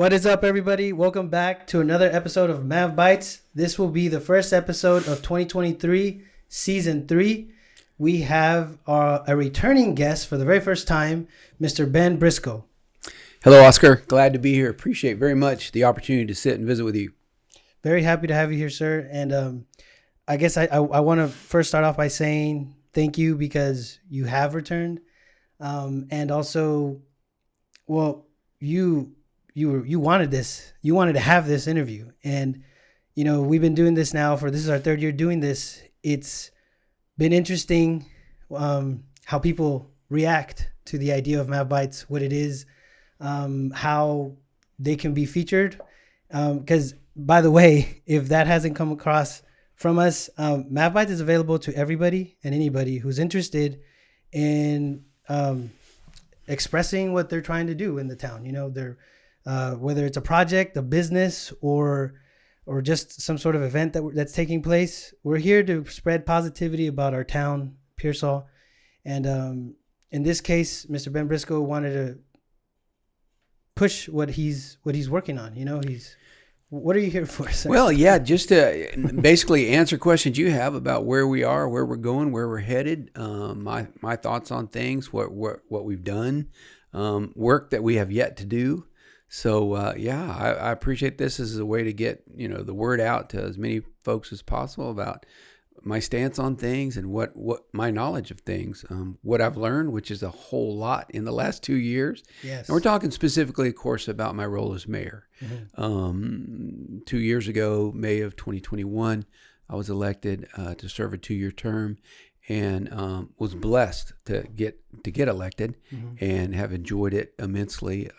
What is up, everybody? Welcome back to another episode of Mav Bites. This will be the first episode of 2023, Season 3. We have a returning guest for the very first time, Mr. Ben Briscoe. Hello, Oscar. Glad to be here. Appreciate very much the opportunity to sit and visit with you. Very happy to have you here, sir. And I guess I want to first start off by saying thank you because you have returned. And also, well, you wanted this. You wanted to have this interview. And, you know, we've been doing this now this is our third year doing this. It's been interesting how people react to the idea of Mav Bites, what it is, how they can be featured. Because, by the way, if that hasn't come across from us, Mav Bites is available to everybody and anybody who's interested in expressing what they're trying to do in the town. You know, they're whether it's a project, a business, or just some sort of event that's taking place. We're here to spread positivity about our town, Pearsall. And in this case, Mr. Ben Briscoe wanted to push what he's working on. You know, what are you here for, sir? Well, yeah, just to basically answer questions you have about where we are, where we're going, where we're headed, my thoughts on things, what we've done, work that we have yet to do. So, I appreciate this as a way to get, the word out to as many folks as possible about my stance on things and what my knowledge of things, what I've learned, which is a whole lot in the last 2 years. Yes. And we're talking specifically, of course, about my role as mayor. Mm-hmm. 2 years ago, May of 2021, I was elected to serve a 2-year term and was blessed to get elected and have enjoyed it immensely.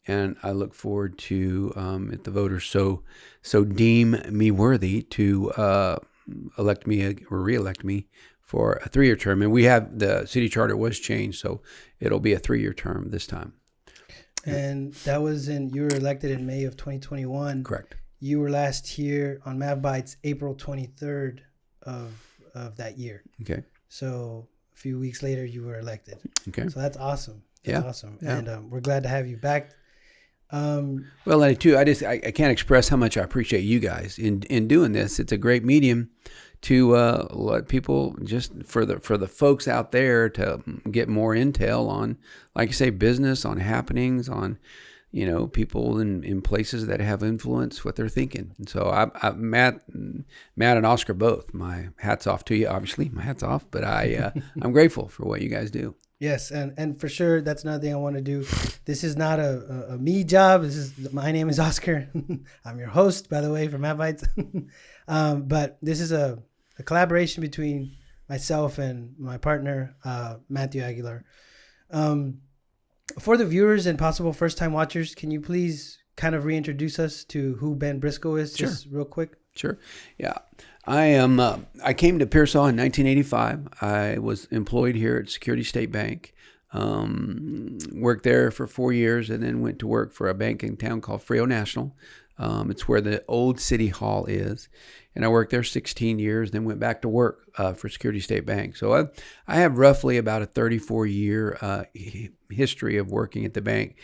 And I look forward to, if the voters so deem me worthy to elect me or re-elect me for a 3-year term. And the city charter was changed, so it'll be a 3-year term this time. And that was you were elected in May of 2021. Correct. You were last here on Mav Bites April 23rd of that year. Okay. So a few weeks later, you were elected. Okay. So that's awesome. That's awesome. Yeah. And we're glad to have you back. Well, I can't express how much I appreciate you guys in doing this. It's a great medium to let people, just for the folks out there, to get more intel on, like you say, business, on happenings, on people in places that have influence, what they're thinking. And so Matt and Oscar both, my hat's off to you. Obviously, my hat's off, but I'm grateful for what you guys do. Yes, and for sure, that's another thing I want to do. This is not a me job. My name is Oscar. I'm your host, by the way, for Mav Bites. But this is a collaboration between myself and my partner, Matthew Aguilar. For the viewers and possible first-time watchers, can you please kind of reintroduce us to who Ben Briscoe is, just real quick? Sure. Yeah. I came to Pearsall in 1985. I was employed here at Security State Bank, worked there for 4 years, and then went to work for a bank in town called Frio National. It's where the old city hall is. And I worked there 16 years, then went back to work for Security State Bank. So I have roughly about a 34-year history of working at the bank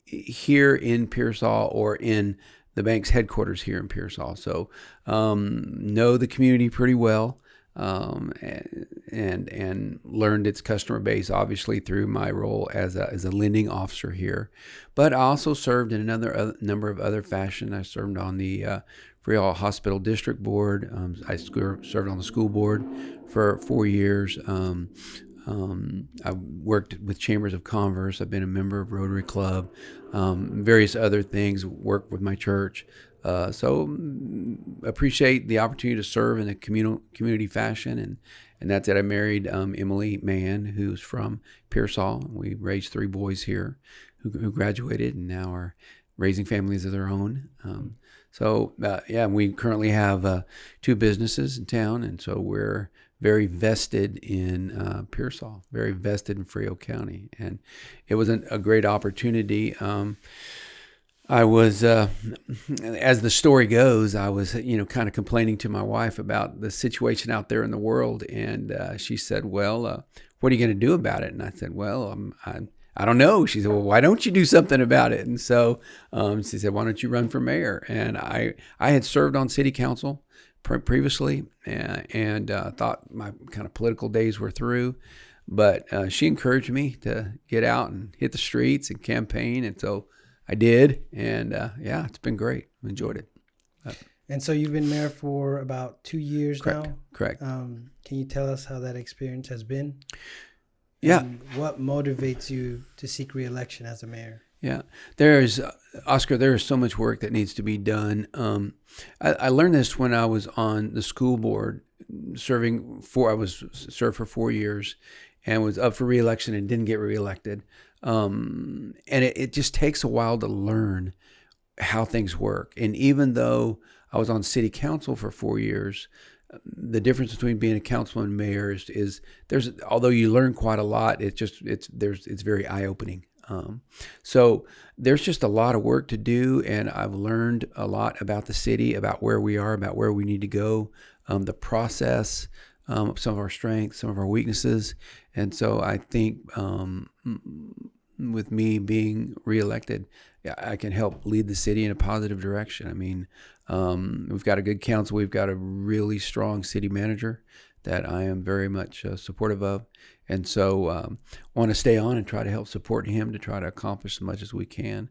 here in Pearsall, or in the bank's headquarters here in Pearsall. So know the community pretty well, and learned its customer base, obviously, through my role as a lending officer here. But I also served in another number of other fashion. I served on the Freehall Hospital District Board. I served on the school board for 4 years. I worked with Chambers of Commerce. I've been a member of Rotary Club, various other things, worked with my church. So appreciate the opportunity to serve in a community fashion. And that's it. I married Emily Mann, who's from Pearsall. We raised 3 boys here who graduated and now are raising families of their own. We currently have 2 businesses in town, and so we're very vested in Pearsall, very vested in Frio County. And it was a great opportunity. I was, as the story goes, I was, kind of complaining to my wife about the situation out there in the world. And she said, well, what are you going to do about it? And I said, well, I don't know. She said, well, why don't you do something about it? And so she said, why don't you run for mayor? And I had served on city council previously and thought my kind of political days were through. But she encouraged me to get out and hit the streets and campaign. And so I did. And yeah, it's been great. I enjoyed it. And so you've been mayor for about 2 years now? Correct. Can you tell us how that experience has been? Yeah. And what motivates you to seek re-election as a mayor? Yeah. Oscar, there is so much work that needs to be done. I learned this when I was on the school board I was served for 4 years and was up for re-election and didn't get reelected. And it just takes a while to learn how things work. And even though I was on city council for 4 years, the difference between being a councilman and mayor is although you learn quite a lot, it's very eye-opening. So there's just a lot of work to do, and I've learned a lot about the city, about where we are, about where we need to go, the process, some of our strengths, some of our weaknesses. And so I think with me being reelected, I can help lead the city in a positive direction. I mean, we've got a good council. We've got a really strong city manager that I am very much supportive of. And so want to stay on and try to help support him to try to accomplish as much as we can.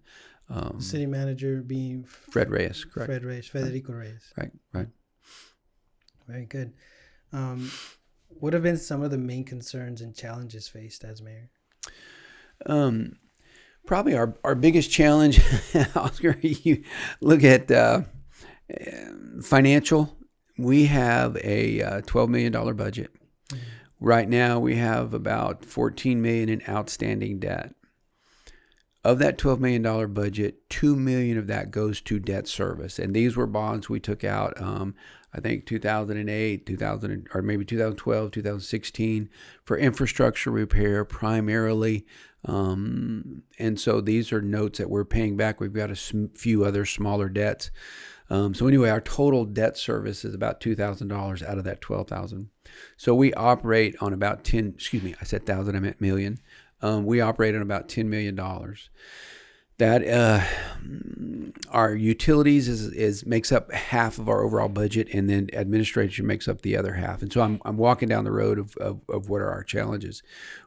City manager being Fred Reyes, correct. Federico Reyes. Right. Very good. What have been some of the main concerns and challenges faced as mayor? Probably our biggest challenge, Oscar, you look at financial. We have a $12 million budget. Mm-hmm. Right now, we have about $14 million in outstanding debt. Of that $12 million budget, $2 million of that goes to debt service. And these were bonds we took out, I think 2008, 2012, 2016 for infrastructure repair primarily. And so these are notes that we're paying back. We've got a few other smaller debts. So anyway, our total debt service is about $2,000 out of that $12,000. So we operate on about I said thousand, I meant million. We operate on about $10 million. That our utilities makes up half of our overall budget, and then administration makes up the other half. And so I'm walking down the road of what are our challenges.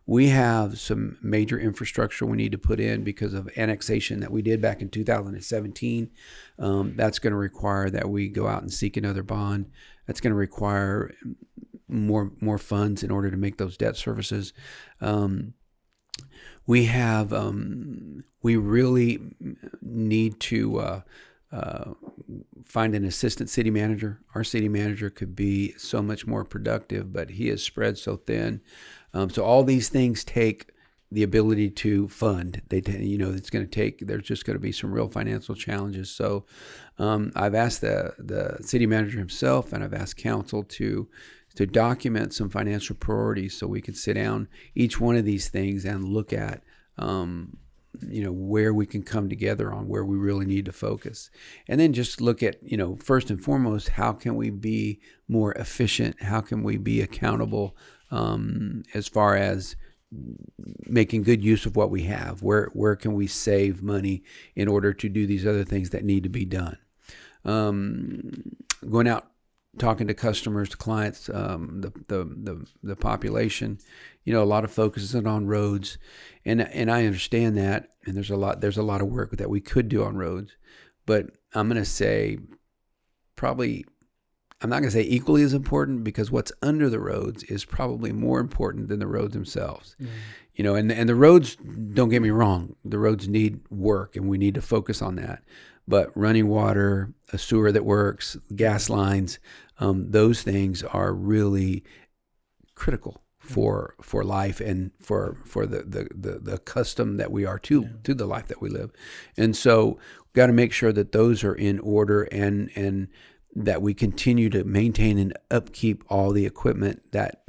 We have some major infrastructure we need to put in because of annexation that we did back in 2017. That's going to require that we go out and seek another bond. That's going to require more funds in order to make those debt services. We really need to find an assistant city manager. Our city manager could be so much more productive, but he is spread so thin. So all these things take the ability to fund. It's going to take. There's just going to be some real financial challenges. So I've asked the city manager himself, and I've asked council to document some financial priorities so we can sit down each one of these things and look at where we can come together on where we really need to focus. And then just look at, first and foremost, how can we be more efficient? How can we be accountable as far as making good use of what we have? Where can we save money in order to do these other things that need to be done? Going out, talking to customers, to clients, the population, a lot of focus is on roads, and I understand that, and there's a lot of work that we could do on roads, but I'm going to say probably, I'm not going to say equally as important, because what's under the roads is probably more important than the roads themselves. Mm. And the roads, don't get me wrong, the roads need work, and we need to focus on that. But running water, a sewer that works, gas lines, those things are really critical for life and for the custom that we are to the life that we live. And so we've got to make sure that those are in order, and that we continue to maintain and upkeep all the equipment that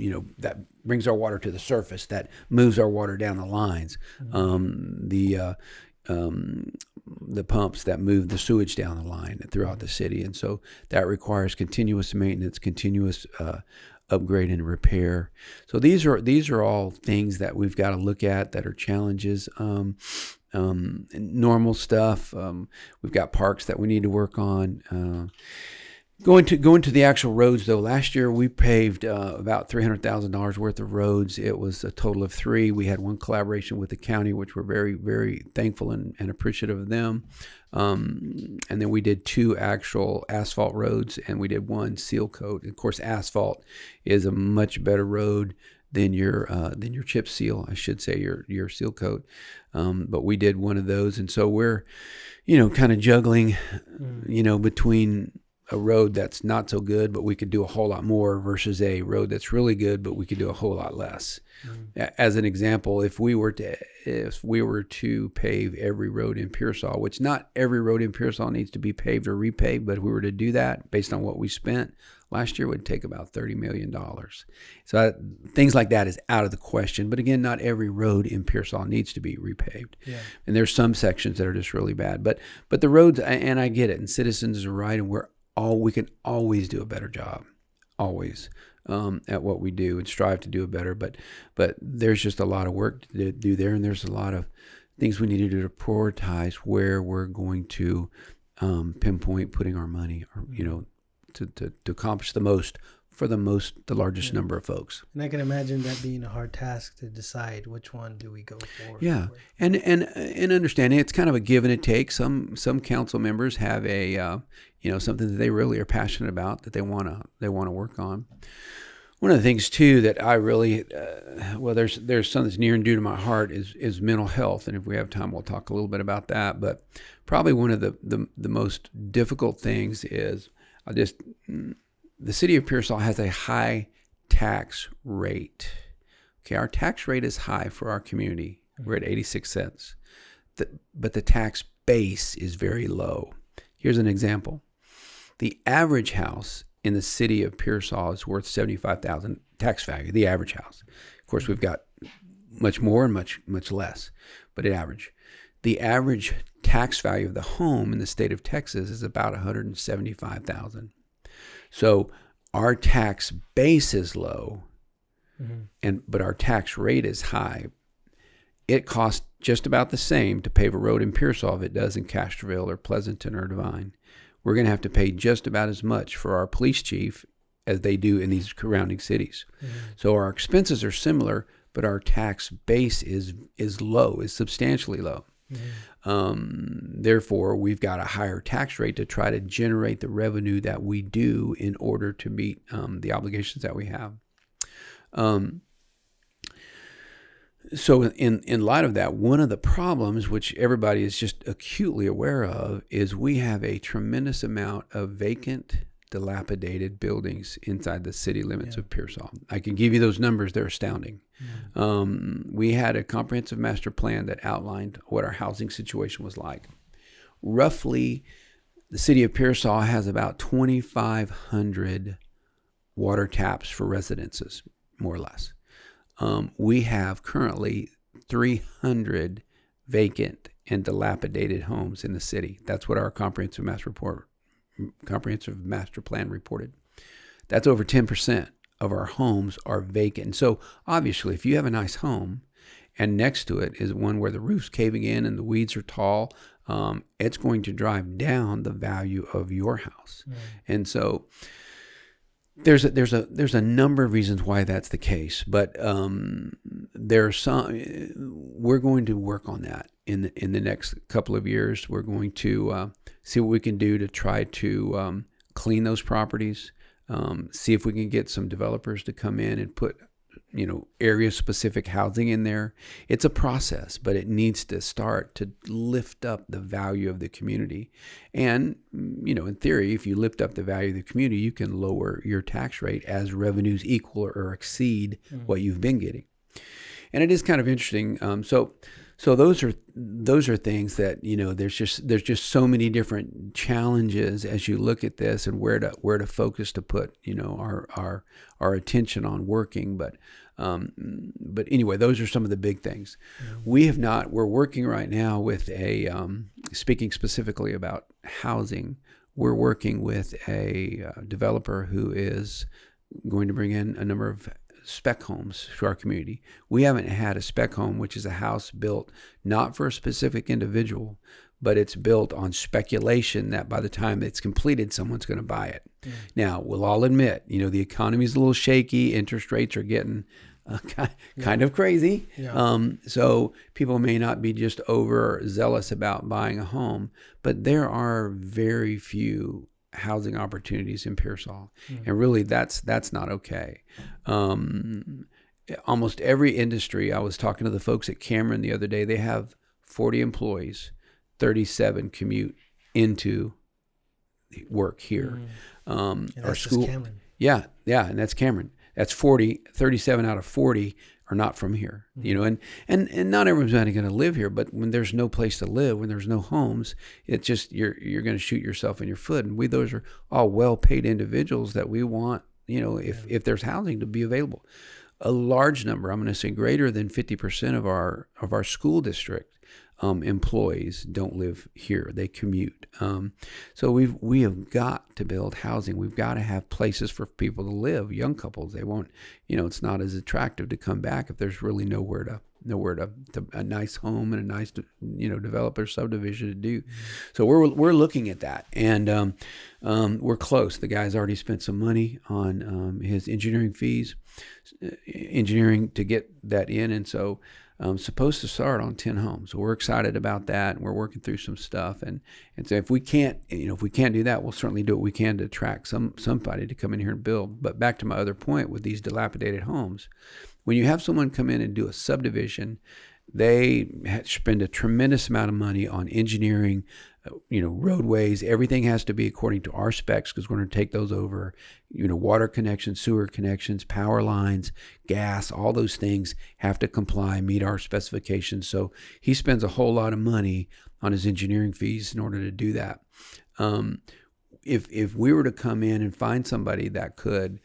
brings our water to the surface, that moves our water down the lines. Mm-hmm. the pumps that move the sewage down the line throughout the city. And so that requires continuous maintenance, continuous upgrade and repair. So these are all things that we've got to look at that are challenges. Normal stuff. We've got parks that we need to work on. Going to the actual roads, though, last year we paved about $300,000 worth of roads. It was a total of 3. We had one collaboration with the county, which we're very, very thankful and appreciative of them. And then we did 2 actual asphalt roads, and we did 1 seal coat. Of course, asphalt is a much better road than your chip seal, I should say, your seal coat. But we did 1 of those, and so we're, kind of juggling, between a road that's not so good, but we could do a whole lot more, versus a road that's really good, but we could do a whole lot less. As an example, if we were to pave every road in Pearsall, which not every road in Pearsall needs to be paved or repaved, but if we were to do that based on what we spent last year, it would take about $30 million. So things like that is out of the question. But again, not every road in Pearsall needs to be repaved. Yeah. And there's some sections that are just really bad. But the roads, and I get it, and citizens are right, and we can always do a better job, always, at what we do, and strive to do it better. But there's just a lot of work to do there, and there's a lot of things we need to do to prioritize where we're going to pinpoint putting our money, or to accomplish the most for the largest number of folks. And I can imagine that being a hard task to decide which one do we go for. Yeah, and understanding it's kind of a give and a take. Some council members have a something that they really are passionate about, that they want to work on. One of the things too that I really there's something that's near and dear to my heart is mental health, and if we have time, we'll talk a little bit about that. But probably one of the most difficult things is the city of Pearsall has a high tax rate. Okay, our tax rate is high for our community. We're at 86 cents. But the tax base is very low. Here's an example. The average house in the city of Pearsall is worth $75,000 tax value, the average house. Of course, we've got much more and much, much less, but average. The average tax value of the home in the state of Texas is about $175,000. So our tax base is low, but our tax rate is high. It costs just about the same to pave a road in Pearsall if it does in Castroville or Pleasanton or Devine. We're going to have to pay just about as much for our police chief as they do in these surrounding cities. So our expenses are similar, but our tax base is low, is substantially low. Therefore, we've got a higher tax rate to try to generate the revenue that we do in order to meet the obligations that we have. So in light of that, one of the problems, which everybody is just acutely aware of, is we have a tremendous amount of vacant, dilapidated buildings inside the city limits of Pearsall. I can give you those numbers. They're astounding. We had a comprehensive master plan that outlined what our housing situation was like. Roughly, the city of Pearsall has about 2,500 water taps for residences, more or less. We have currently 300 vacant and dilapidated homes in the city. That's what our comprehensive master plan reported. That's over 10% of our homes are vacant. So obviously, if you have a nice home and next to it is one where the roof's caving in and the weeds are tall, it's going to drive down the value of your house. And so there's a number of reasons why that's the case, but there are some. We're going to work on that in the next couple of years. We're going to see what we can do to try to clean those properties. See if we can get some developers to come in and put, area-specific housing in there. It's a process, but it needs to start to lift up the value of the community. And, in theory, if you lift up the value of the community, you can lower your tax rate as revenues equal or exceed what you've been getting. And it is kind of interesting. So So those are things that, there's just so many different challenges as you look at this, and where to focus to put, our attention on working. But anyway, those are some of the big things. We're working right now with speaking specifically about housing. We're working with a developer who is going to bring in a number of spec homes to our community. We haven't had a spec home, which is a house built not for a specific individual, but it's built on speculation that by the time it's completed, someone's going to buy it. Now, we'll all admit, the economy is a little shaky. Interest rates are getting kind of crazy. So people may not be just overzealous about buying a home, but there are very few housing opportunities in Pearsall, and really that's not okay. Almost every industry, I was talking to the folks at Cameron the other day, they have 40 employees, 37 commute into work here. And Our that's school, just Cameron. yeah, and that's Cameron. That's 37 out of 40 are not from here, and not everyone's going to live here, but when there's no place to live, when there's no homes, it's just, you're going to shoot yourself in your foot. And those are all well-paid individuals that we want, if there's housing, to be available. A large number, I'm going to say greater than 50% of our school district employees don't live here. They commute. So we have got to build housing. We've got to have places for people to live. Young couples, they won't, it's not as attractive to come back if there's really nowhere to a nice home and a nice, developer subdivision to do. So we're looking at that, and we're close. The guy's already spent some money on his engineering fees, to get that in, and so supposed to start on 10 homes. So we're excited about that, and we're working through some stuff. And so if we can't do that, we'll certainly do what we can to attract somebody to come in here and build. But back to my other point with these dilapidated homes, when you have someone come in and do a subdivision, they spend a tremendous amount of money on engineering, roadways. Everything has to be according to our specs, because we're going to take those over. Water connections, sewer connections, power lines, gas, all those things have to comply, meet our specifications. So he spends a whole lot of money on his engineering fees in order to do that. If we were to come in and find somebody that could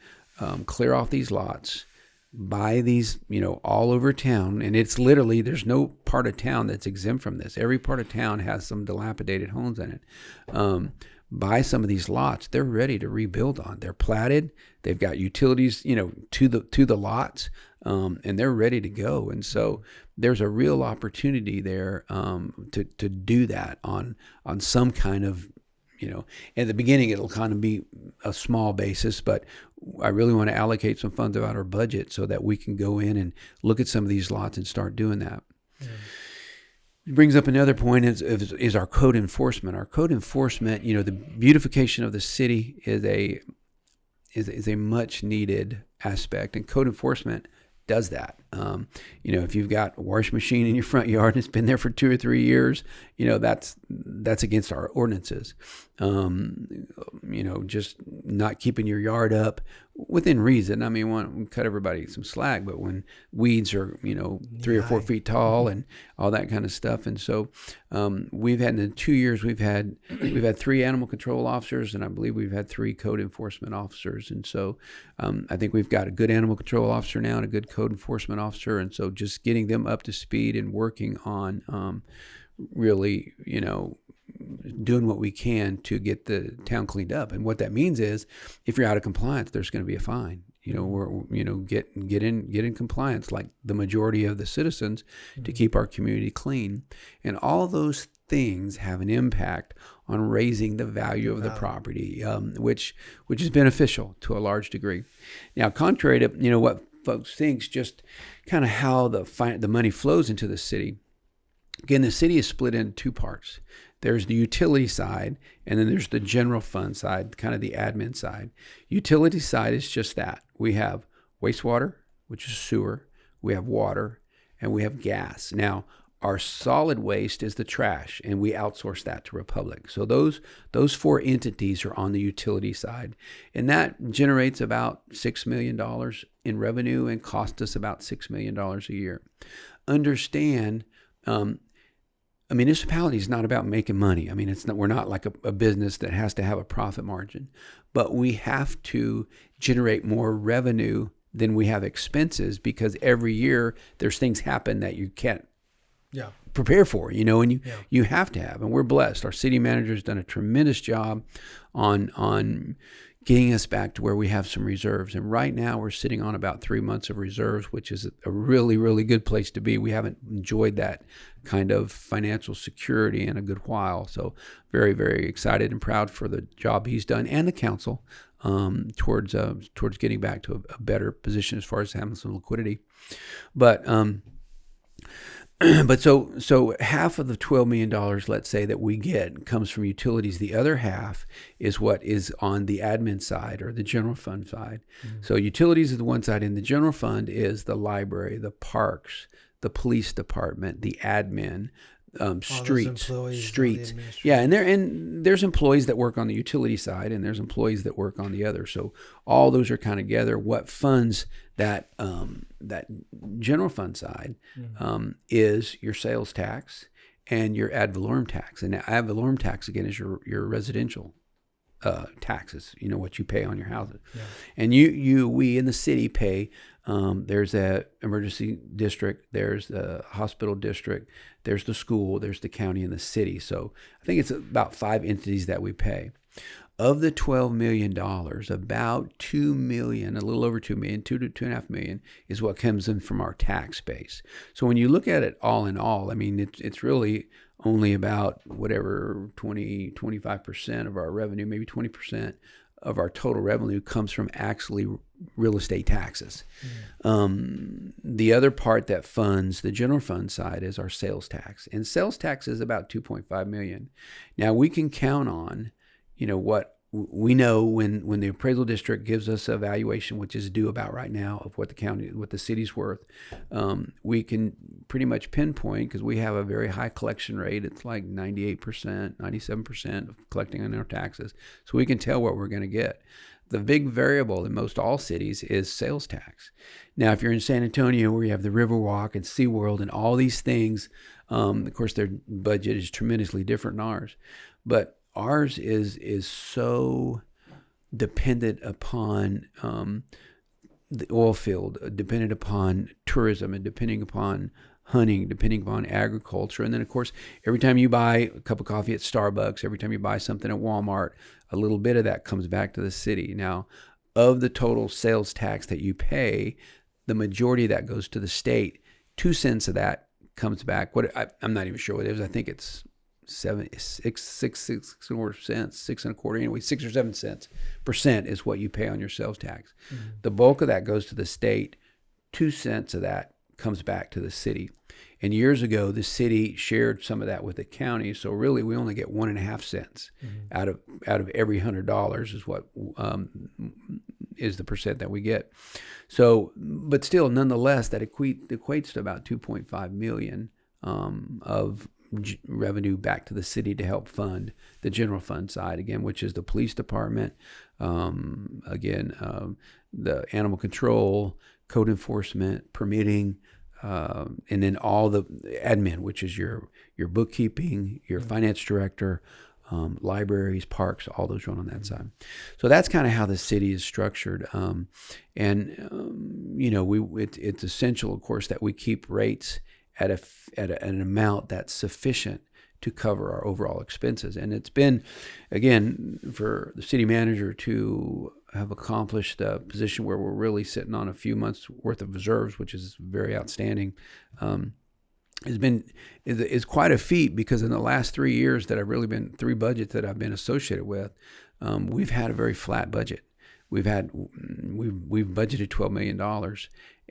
clear off these lots, buy these, all over town, and it's literally, there's no part of town that's exempt from this. Every part of town has some dilapidated homes in it. Buy some of these lots, they're ready to rebuild on. They're platted, they've got utilities, to the lots, and they're ready to go. And so there's a real opportunity there to do that on some kind of, at the beginning, it'll kind of be a small basis, but I really want to allocate some funds out of our budget so that we can go in and look at some of these lots and start doing that. It brings up another point is our code enforcement. Our code enforcement, the beautification of the city is a much needed aspect, and code enforcement does that. If you've got a wash machine in your front yard and it's been there for 2 or 3 years, that's against our ordinances. Just not keeping your yard up within reason. I mean, we want to cut everybody some slack, but when weeds are, 3 or 4 feet tall and all that kind of stuff. And so we've had, in 2 years, we've had 3 animal control officers, and I believe we've had 3 code enforcement officers. And so I think we've got a good animal control officer now and a good code enforcement officer. And so just getting them up to speed and working on really, doing what we can to get the town cleaned up. And what that means is, if you're out of compliance, there's going to be a fine. Get in compliance like the majority of the citizens to keep our community clean. And all those things have an impact on raising the value of the property, which is beneficial to a large degree. Now, contrary to what folks think, just kind of how the money flows into the city. Again, the city is split into 2 parts. There's the utility side, and then there's the general fund side, kind of the admin side. Utility side is just that. We have wastewater, which is sewer. We have water, and we have gas. Now, our solid waste is the trash, and we outsource that to Republic. So those 4 entities are on the utility side, and that generates about $6 million in revenue and costs us about $6 million a year. Understand, a municipality is not about making money. I mean, we're not like a business that has to have a profit margin, but we have to generate more revenue than we have expenses, because every year there's things happen that you can't prepare for, and you have to have. And we're blessed. Our city manager has done a tremendous job on getting us back to where we have some reserves. And right now we're sitting on about 3 months of reserves, which is a really, really good place to be. We haven't enjoyed that kind of financial security in a good while. So very, very excited and proud for the job he's done, and the council towards getting back to a better position as far as having some liquidity. But so half of the $12 million, let's say, that we get comes from utilities. The other half is what is on the admin side, or the general fund side. Mm-hmm. So utilities is the one side, and the general fund is the library, the parks, the police department, the admin, streets. Yeah, and there's employees that work on the utility side, and there's employees that work on the other. So all those are kind of together. What funds that general fund side is your sales tax and your ad valorem tax. And ad valorem tax, again, is your residential taxes, what you pay on your houses. Yeah. And we in the city pay, there's a emergency district, there's the hospital district, there's the school, there's the county, and the city. So I think it's about 5 entities that we pay. Of the $12 million, about $2 million, a little over $2 million, $2 to $2.5 million is what comes in from our tax base. So when you look at it all in all, I mean, it's really only about 25% of our revenue, maybe 20% of our total revenue comes from actually real estate taxes. The other part that funds the general fund side is our sales tax. And sales tax is about $2.5 million. Now we can count on, what we know when the appraisal district gives us a valuation, which is due about right now, of what the city's worth. We can pretty much pinpoint, because we have a very high collection rate. It's like 98%, 97% of collecting on our taxes. So we can tell what we're going to get. The big variable in most all cities is sales tax. Now, if you're in San Antonio, where you have the Riverwalk and SeaWorld and all these things, of course, their budget is tremendously different than ours. But ours is so dependent upon the oil field, dependent upon tourism, and depending upon hunting, depending upon agriculture. And then, of course, every time you buy a cup of coffee at Starbucks, every time you buy something at Walmart, a little bit of that comes back to the city. Now, of the total sales tax that you pay, the majority of that goes to the state. 2 cents of that comes back. I'm not even sure what it is. I think it's 6.25 cents, 6.25, anyway, 6 or 7 cents % is what you pay on your sales tax. Mm-hmm. The bulk of that goes to the state. 2 cents of that comes back to the city. And years ago, the city shared some of that with the county. So really, we only get 1.5 cents out of every $100 is what is the percent that we get. So, but still, nonetheless, that equates to about 2.5 million of revenue back to the city to help fund the general fund side, again, which is the police department, the animal control, code enforcement, permitting, and then all the admin, which is your bookkeeping, your finance director, libraries, parks, all those run on that side. So that's kind of how the city is structured. It's essential, of course, that we keep rates at an amount that's sufficient to cover our overall expenses. And it's been, again, for the city manager to have accomplished a position where we're really sitting on a few months worth of reserves, which is very outstanding, is quite a feet, because in the last 3 years that I've really been, 3 budgets that I've been associated with, we've had a very flat budget. We've budgeted $12 million,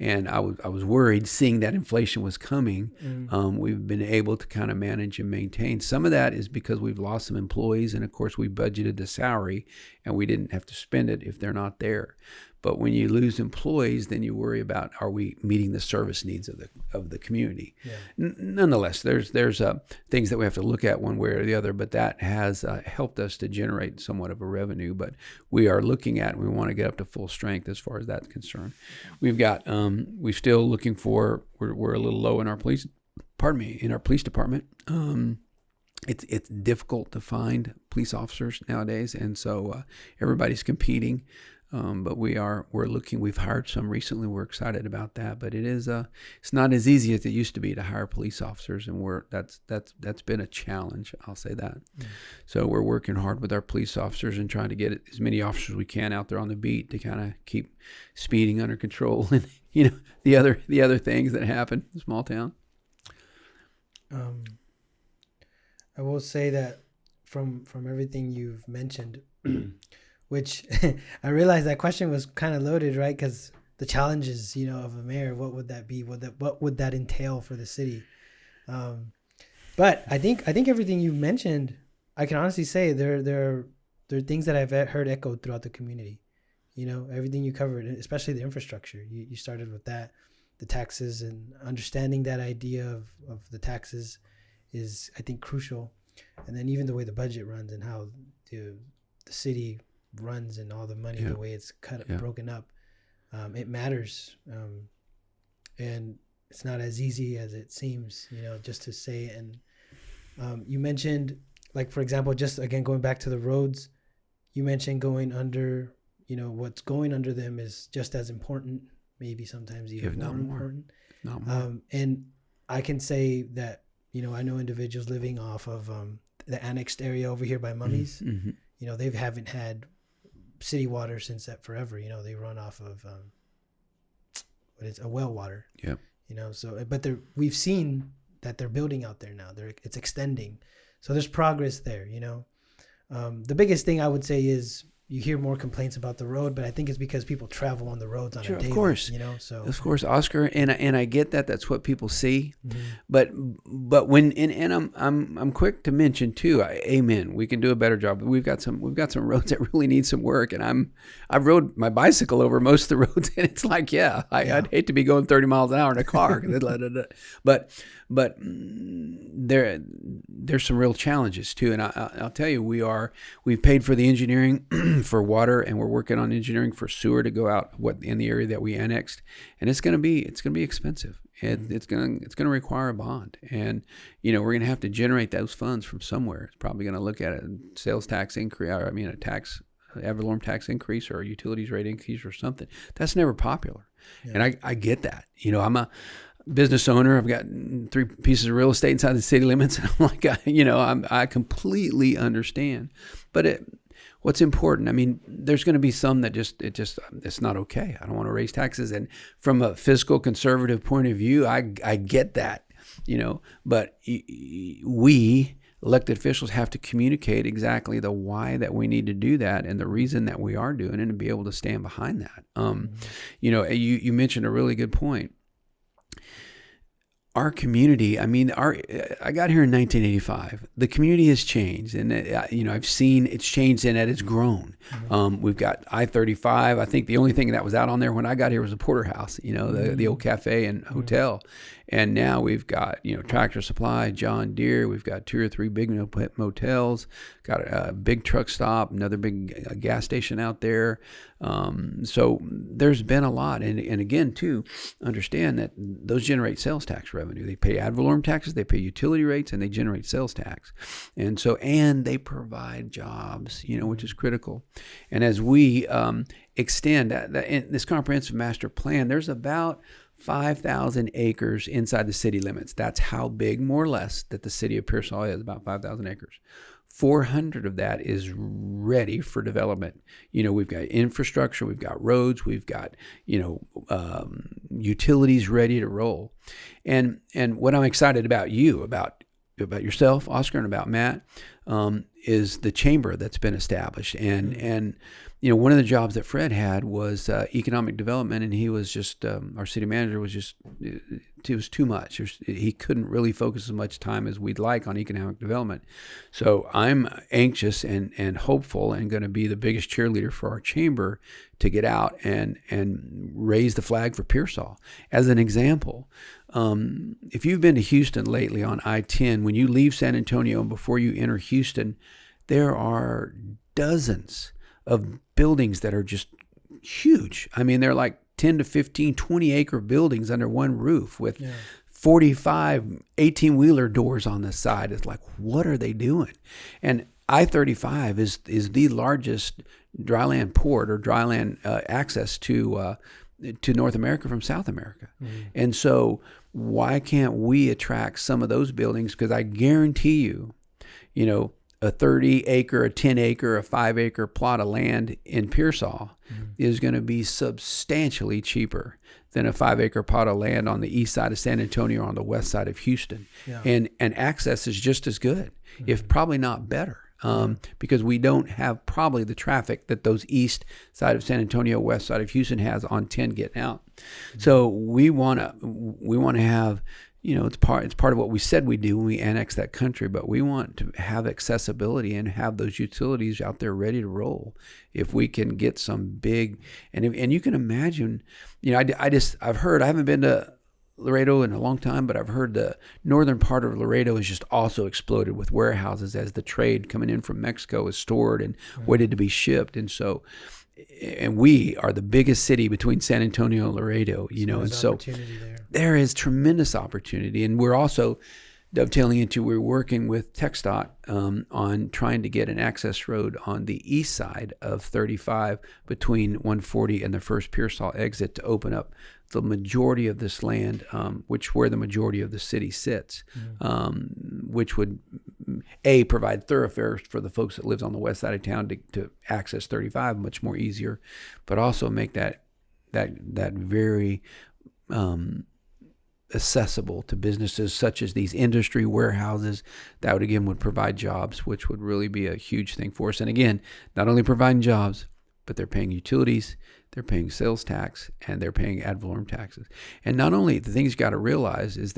and I was worried, seeing that inflation was coming. We've been able to kind of manage and maintain. Some of that is because we've lost some employees, and of course we budgeted the salary, and we didn't have to spend it if they're not there. But when you lose employees, then you worry about, are we meeting the service needs of the community? Yeah. Nonetheless, there's things that we have to look at one way or the other, but that has helped us to generate somewhat of a revenue. But we are looking at, we want to get up to full strength as far as that's concerned. We've got, we're still looking for, we're a little low in our police in our police department. It's difficult to find police officers nowadays, and so everybody's competing. But we're looking. We've hired some recently. We're excited about that. But it's not as easy as it used to be to hire police officers, and that's been a challenge. I'll say that. So we're working hard with our police officers and trying to get as many officers as we can out there on the beat to kind of keep speeding under control, and the other things that happen in a small town. I will say that from everything you've mentioned. Which I realized that question was kind of loaded, right? Because the challenges, of a mayor, what would that be? What would that entail for the city? But I think everything you've mentioned, I can honestly say there are things that I've heard echoed throughout the community. Everything you covered, especially the infrastructure. You started with that, the taxes, and understanding that idea of the taxes is, I think, crucial. And then even the way the budget runs and how the city runs and all the money, the way it's broken up, it matters, and it's not as easy as it seems, just to say it. And you mentioned, like, for example, just again going back to the roads, you mentioned going under, what's going under them is just as important, maybe sometimes even more important. Not more. And I can say that I know individuals living off of the annexed area over here by Mummies. Mm-hmm. They haven't had city water since that forever. They run off of a well water. Yeah. So but we've seen that they're building out there now. It's extending, so there's progress there. The biggest thing I would say is you hear more complaints about the road, but I think it's because people travel on the roads on a daily. Of course, So of course, Oscar, and I get that. That's what people see, mm-hmm. but when and I'm quick to mention too. Amen. We can do a better job. We've got some roads that really need some work, and I've rode my bicycle over most of the roads, and it's like, I'd hate to be going 30 miles an hour in a car, but there's some real challenges too, and I'll tell you, we've paid for the engineering for water, and we're working on engineering for sewer to go out in the area that we annexed, and it's going to be expensive. It's going to require a bond, and we're going to have to generate those funds from somewhere. It's probably going to look at a sales tax increase, a tax, ad valorem tax increase, or a utilities rate increase, or something. That's never popular, and I get that. I'm a business owner. I've got 3 pieces of real estate inside the city limits, and I'm like, I completely understand, but what's important? There's going to be some that it's not okay. I don't want to raise taxes. And from a fiscal conservative point of view, I get that, but we elected officials have to communicate exactly the why that we need to do that and the reason that we are doing it, and to be able to stand behind that. You mentioned a really good point. Our community, I got here in 1985. The community has changed, and I've seen it's changed and that it's grown. Mm-hmm. We've got I-35. I think the only thing that was out on there when I got here was the Porterhouse, the old cafe and hotel. And now we've got, Tractor Supply, John Deere. We've got 2 or 3 big motels, got a big truck stop, another big gas station out there. So there's been a lot. And again, too, understand that those generate sales tax revenue. They pay ad valorem taxes, they pay utility rates, and they generate sales tax. And they provide jobs, which is critical. And as we extend in this comprehensive master plan, there's about 5,000 acres inside the city limits. That's how big, more or less, that the city of Pearsall is, about 5,000 acres. 400 of that is ready for development. We've got infrastructure, we've got roads, we've got, utilities ready to roll. And what I'm excited about yourself, Oscar, and about Matt, is the chamber that's been established. And one of the jobs that Fred had was economic development, and he was just, our city manager was just, it was too much. He couldn't really focus as much time as we'd like on economic development. So I'm anxious and hopeful, and going to be the biggest cheerleader for our chamber to get out and raise the flag for Pearsall. As an example, if you've been to Houston lately on I-10, when you leave San Antonio and before you enter Houston, there are dozens of buildings that are just huge. They're like 10 to 15, 20 acre buildings under one roof with 45 18-wheeler doors on the side. It's like, what are they doing? And I-35 is the largest dryland port or dryland access to North America from South America. And so why can't we attract some of those buildings? Because I guarantee you, a 30-acre, a 10-acre, a 5-acre plot of land in Pearsall is going to be substantially cheaper than a 5-acre plot of land on the east side of San Antonio or on the west side of Houston. Yeah. And access is just as good, if probably not better. Because we don't have probably the traffic that those east side of San Antonio, west side of Houston has on 10 getting out. So we want to have, it's part of what we said we do when we annex that country, but we want to have accessibility and have those utilities out there ready to roll. If we can get some big, and you can imagine, I've heard, I haven't been to Laredo in a long time, but I've heard the northern part of Laredo is just also exploded with warehouses as the trade coming in from Mexico is stored and waited to be shipped. And so, and we are the biggest city between San Antonio and Laredo, and so there is tremendous opportunity. And we're also dovetailing into, we're working with TxDOT on trying to get an access road on the east side of 35 between 140 and the first Pearsall exit to open up the majority of this land, where the majority of the city sits, which would provide thoroughfares for the folks that lives on the west side of town to access 35 much more easier, but also make that very accessible to businesses such as these industry warehouses that would provide jobs, which would really be a huge thing for us. And again, not only providing jobs, but they're paying utilities, they're paying sales tax, and they're paying ad valorem taxes. And not only, the things you got to realize is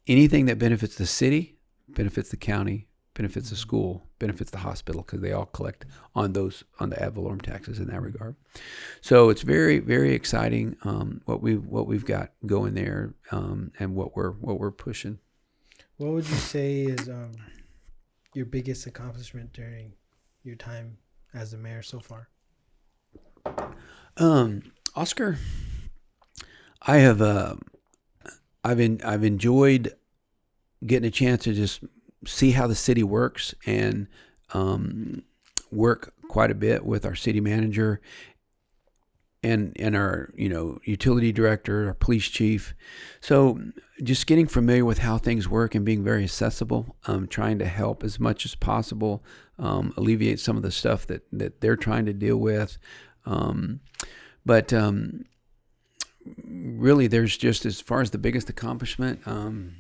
anything that benefits the city, benefits the county, benefits the school, benefits the hospital, because they all collect on the ad valorem taxes in that regard. So it's very, very exciting what we've got going there, and what we're pushing. What would you say is your biggest accomplishment during your time as the mayor so far? Oscar, I've enjoyed getting a chance to just see how the city works and work quite a bit with our city manager and our utility director, our police chief. So just getting familiar with how things work and being very accessible, trying to help as much as possible, alleviate some of the stuff that they're trying to deal with. But really, there's just, as far as the biggest accomplishment, one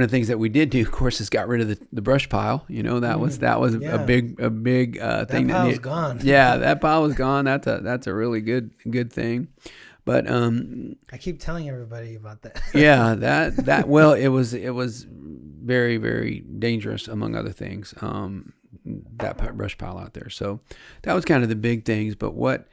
of the things that we did do, of course, is got rid of the brush pile. That was a big thing. That pile's gone. Yeah, that pile was gone. That's a really good thing. But I keep telling everybody about that. Yeah, that well, it was very, very dangerous, among other things. That brush pile out there. So that was kind of the big things. But what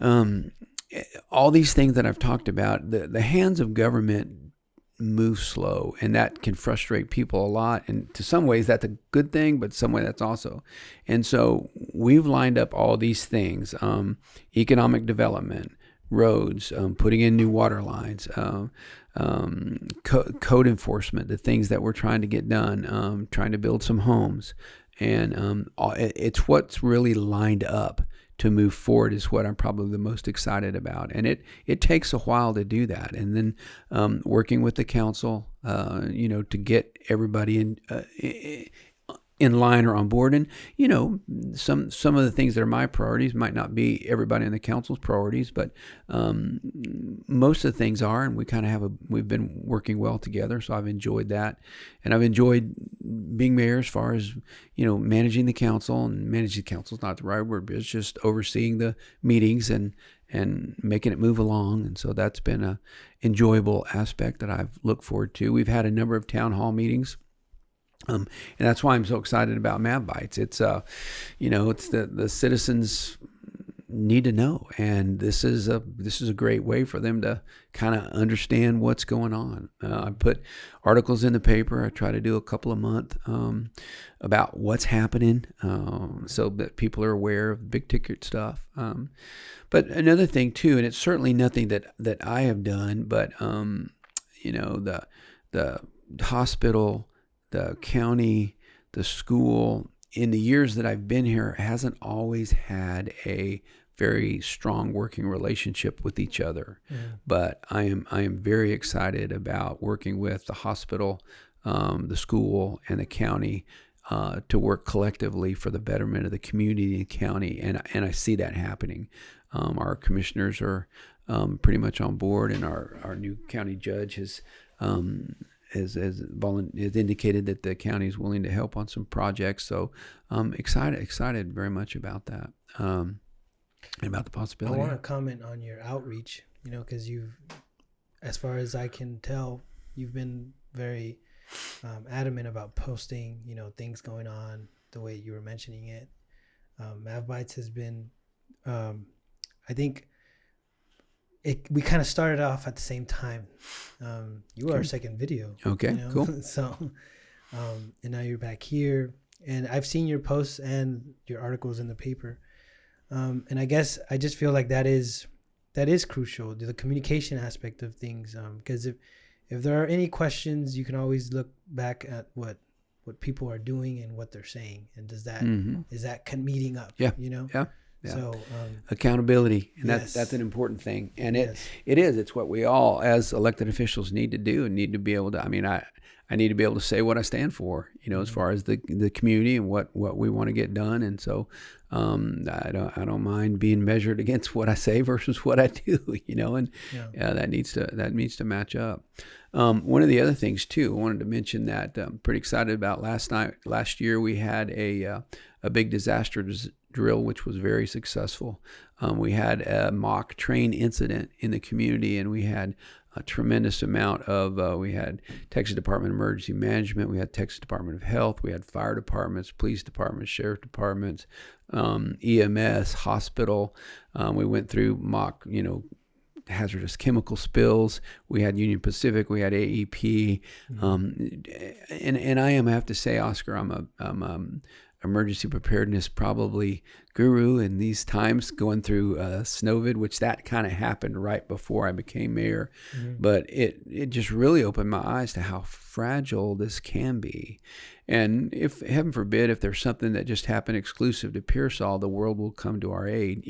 all these things that I've talked about, the hands of government move slow, and that can frustrate people a lot. And to some ways that's a good thing, but some way that's also. And so we've lined up all these things, economic development, roads, putting in new water lines, code enforcement, the things that we're trying to get done, trying to build some homes. And it's what's really lined up to move forward is what I'm probably the most excited about. And it takes a while to do that. And then working with the council, to get everybody in line or on board. And, some of the things that are my priorities might not be everybody in the council's priorities, but most of the things are, and we've been working well together. So I've enjoyed that. And I've enjoyed being mayor as far as, managing the council. And managing the council is not the right word, but it's just overseeing the meetings and making it move along. And so that's been a enjoyable aspect that I've looked forward to. We've had a number of town hall meetings. And that's why I'm so excited about Mad Bites. It's, it's the citizens need to know, and this is a great way for them to kind of understand what's going on. I put articles in the paper. I try to do a couple a month about what's happening, so that people are aware of big ticket stuff. But another thing too, and it's certainly nothing that I have done, but the hospital, the county, the school, in the years that I've been here, hasn't always had a very strong working relationship with each other. But I am very excited about working with the hospital, the school, and the county to work collectively for the betterment of the community and county, and I see that happening. Our commissioners are pretty much on board, and our new county judge has indicated that the county is willing to help on some projects. So I'm excited very much about that, and about the possibility. I want to comment on your outreach, because as far as I can tell, you've been very adamant about posting, things going on the way you were mentioning it. MavBites has been, I think, we kind of started off at the same time. You were our second video. Okay, cool. So, and now you're back here, and I've seen your posts and your articles in the paper. And I guess I just feel like that is crucial, the communication aspect of things. Because if there are any questions, you can always look back at what people are doing and what they're saying, and is that meeting up? Yeah. Yeah. So accountability, and yes. that's an important thing, and Yes. it's what we all as elected officials need to do, and need to be able to. I mean, I need to be able to say what I stand for, as far as the community and what we want to get done, and so I don't mind being measured against what I say versus what I do, and that needs to match up. One of the other things too, I wanted to mention that I'm pretty excited about. Last year we had a big disaster drill, which was very successful. We had a mock train incident in the community, and we had a tremendous amount of, we had Texas Department of Emergency Management, we had Texas Department of Health, we had fire departments, police departments, sheriff departments, EMS, hospital. We went through mock, hazardous chemical spills. We had Union Pacific, we had AEP. And I have to say, Oscar, I'm emergency preparedness probably guru in these times, going through Snowvid, which that kind of happened right before I became mayor. But it just really opened my eyes to how fragile this can be. And if, heaven forbid, if there's something that just happened exclusive to Pearsall, the world will come to our aid.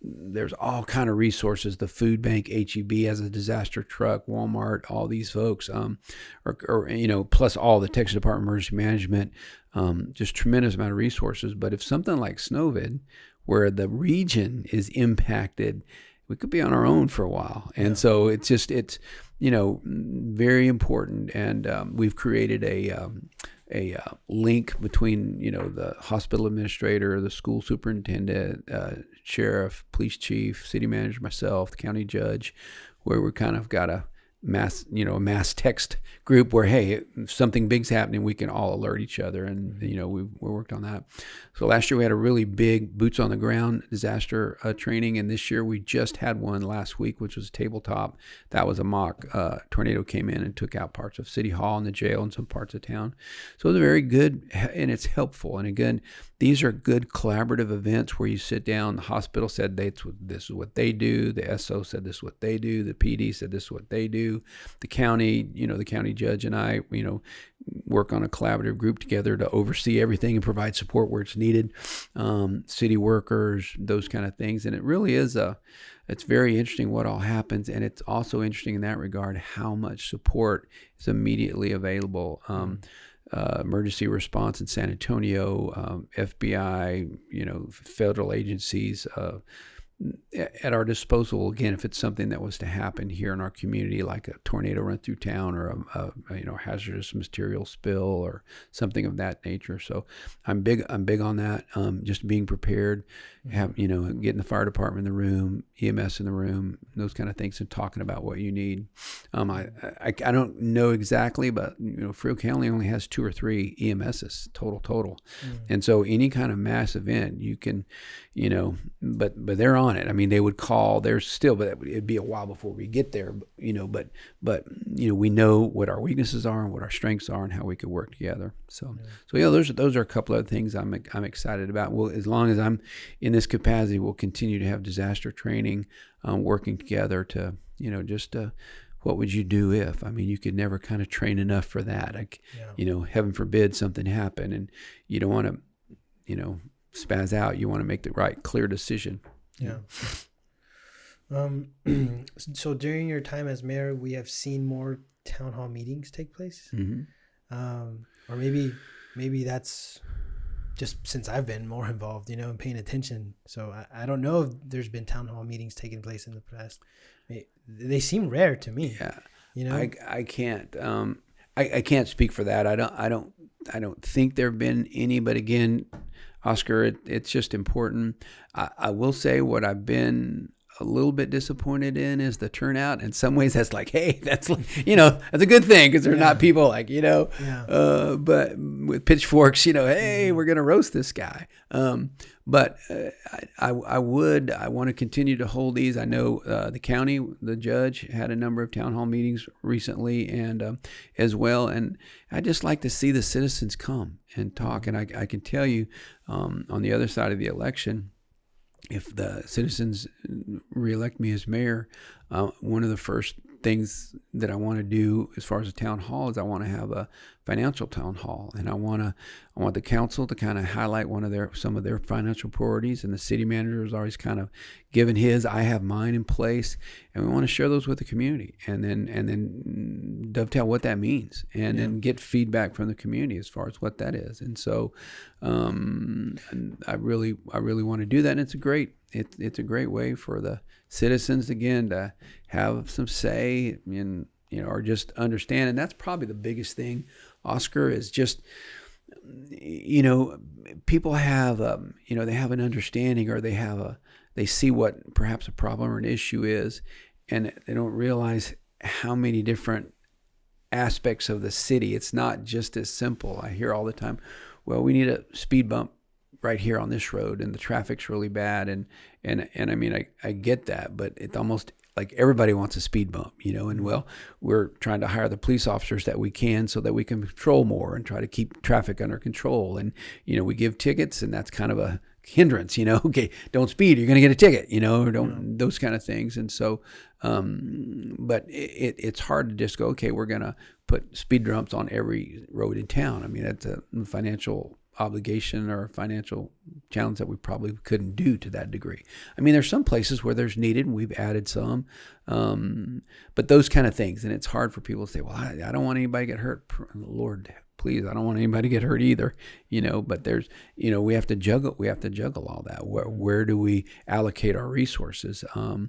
There's all kind of resources. The food bank, HEB has a disaster truck, Walmart, all these folks, plus all the Texas Department of Emergency Management, just tremendous amount of resources. But if something like Snowvid, where the region is impacted, we could be on our own for a while. And so it's very important. And we've created a link between, the hospital administrator, the school superintendent, sheriff, police chief, city manager, myself, the county judge, where we kind of got a mass text group where, hey, if something big's happening, we can all alert each other. And, we worked on that. So last year we had a really big boots on the ground disaster training. And this year we just had one last week, which was tabletop. That was a mock tornado came in and took out parts of City Hall and the jail and some parts of town. So it was very good, and it's helpful. And again, these are good collaborative events where you sit down. The hospital said this is what they do. The SO said this is what they do. The PD said this is what they do. The county, the county judge and I, work on a collaborative group together to oversee everything and provide support where it's needed. City workers, those kind of things. And it really is it's very interesting what all happens. And it's also interesting in that regard, how much support is immediately available. Emergency response in San Antonio, FBI, federal agencies, at our disposal, again, if it's something that was to happen here in our community, like a tornado run through town or a hazardous material spill or something of that nature. So I'm big on that. Just being prepared, getting the fire department in the room, EMS in the room, those kind of things, and talking about what you need. I don't know exactly, but Frio County only has 2 or 3 EMSs total. And so any kind of mass event, you can, but they're on it. I mean, they would call. There's still, but it'd be a while before we get there. But we know what our weaknesses are and what our strengths are and how we could work together. So those are a couple of things I'm excited about. Well, as long as I'm in this capacity, we'll continue to have disaster training, working together to what would you do if? I mean, you could never kind of train enough for that. Heaven forbid something happen, and you don't want to, spaz out. You want to make the right, clear decision. Yeah. So during your time as mayor, we have seen more town hall meetings take place. Or maybe that's just since I've been more involved, and paying attention. So I don't know if there's been town hall meetings taking place in the past. They seem rare to me. Yeah. I can't. I can't speak for that. I don't think there have been any. But again, Oscar, it's just important. I will say what I've been a little bit disappointed in is the turnout. In some ways, that's like, hey, that's like, that's a good thing because they're not people like, but with pitchforks, hey, we're going to roast this guy. But I want to continue to hold these. I know the judge had a number of town hall meetings recently and as well. And I just like to see the citizens come and talk. And I can tell you on the other side of the election, if the citizens reelect me as mayor, one of the first things that I want to do as far as a town hall is I want to have a financial town hall, and I want the council to kind of highlight some of their financial priorities, and the city manager is always kind of given his. I have mine in place, and we want to share those with the community, and then dovetail what that means, and then get feedback from the community as far as what that is. And so, and I really want to do that, and it's a great way for the citizens again to have some say in, or just understand. And that's probably the biggest thing, Oscar, is just, people have, they have an understanding, or they see what perhaps a problem or an issue is, and they don't realize how many different aspects of the city. It's not just as simple. I hear all the time, well, we need a speed bump right here on this road, and the traffic's really bad, and I mean, I get that, but it's almost like everybody wants a speed bump, and well, we're trying to hire the police officers that we can so that we can patrol more and try to keep traffic under control. And, we give tickets, and that's kind of a hindrance, okay, don't speed, you're going to get a ticket, or don't, those kind of things. And so, but it's hard to just go, okay, we're going to put speed bumps on every road in town. I mean, that's a financial obligation or a financial challenge that we probably couldn't do to that degree. I mean, there's some places where there's needed, and we've added some, but those kind of things. And it's hard for people to say, well, I don't want anybody to get hurt. Lord, please, I don't want anybody to get hurt either, but there's, we have to juggle all that. Where do we allocate our resources? And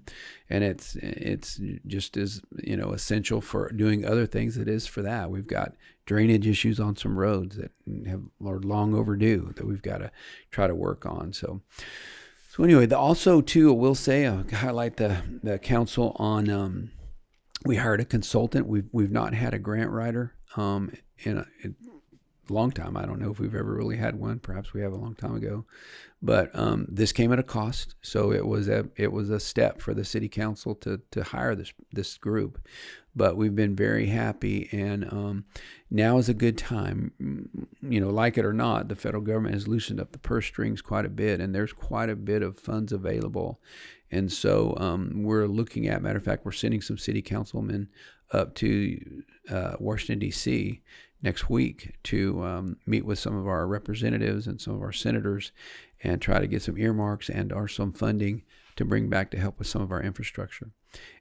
it's just as, essential for doing other things it is for that. We've got drainage issues on some roads that are long overdue that we've got to try to work on. So anyway, also too, I will say, I'll highlight the council on, we hired a consultant. We've not had a grant writer in a long time. I don't know if we've ever really had one. Perhaps we have a long time ago, but this came at a cost. So it was a step for the city council to hire this group. But we've been very happy, and now is a good time. Like it or not, the federal government has loosened up the purse strings quite a bit, and there's quite a bit of funds available. And so we're looking at, matter of fact, we're sending some city councilmen up to Washington, D.C. next week to meet with some of our representatives and some of our senators and try to get some earmarks and/or some funding to bring back to help with some of our infrastructure.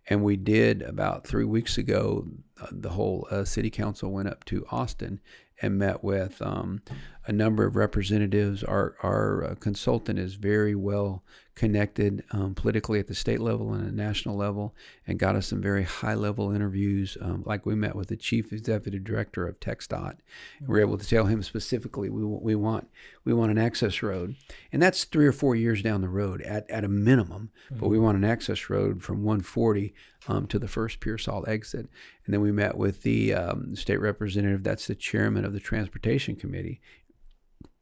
And we did about 3 weeks ago, the whole city council went up to Austin and met with a number of representatives. Our consultant is very well connected politically at the state level and at the national level, and got us some very high level interviews. Like we met with the chief executive director of TxDOT. We were able to tell him specifically we want an access road, and that's 3 or 4 years down the road at a minimum. But we want an access road from 140 to the first Pearsall exit. And then we met with the state representative, that's the chairman of the transportation committee,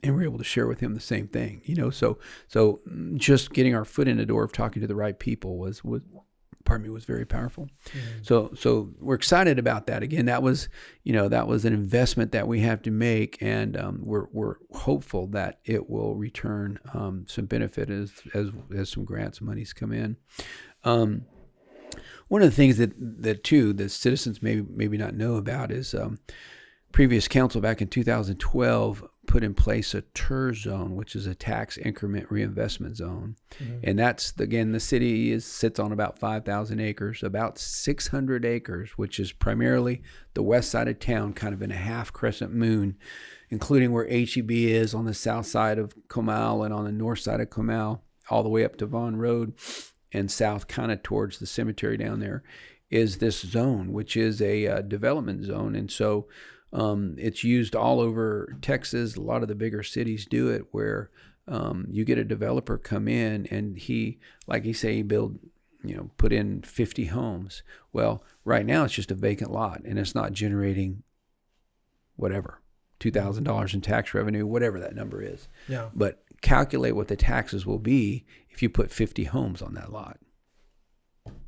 and we're able to share with him the same thing. So just getting our foot in the door of talking to the right people was very powerful. So we're excited about that. Again, that was an investment that we have to make, and we're hopeful that it will return some benefit as some grants and monies come in. One of the things that the citizens maybe not know about is previous council back in 2012 put in place a TIR zone, which is a tax increment reinvestment zone. And that's, again, the city sits on about 5,000 acres, about 600 acres, which is primarily the west side of town, kind of in a half crescent moon, including where HEB is on the south side of Comal and on the north side of Comal, all the way up to Vaughn Road and south kind of towards the cemetery down there, is this zone, which is a development zone. And so it's used all over Texas. A lot of the bigger cities do it, where you get a developer come in and he build, put in 50 homes. Well, right now it's just a vacant lot and it's not generating whatever, $2,000 in tax revenue, whatever that number is. Yeah. But calculate what the taxes will be if you put 50 homes on that lot.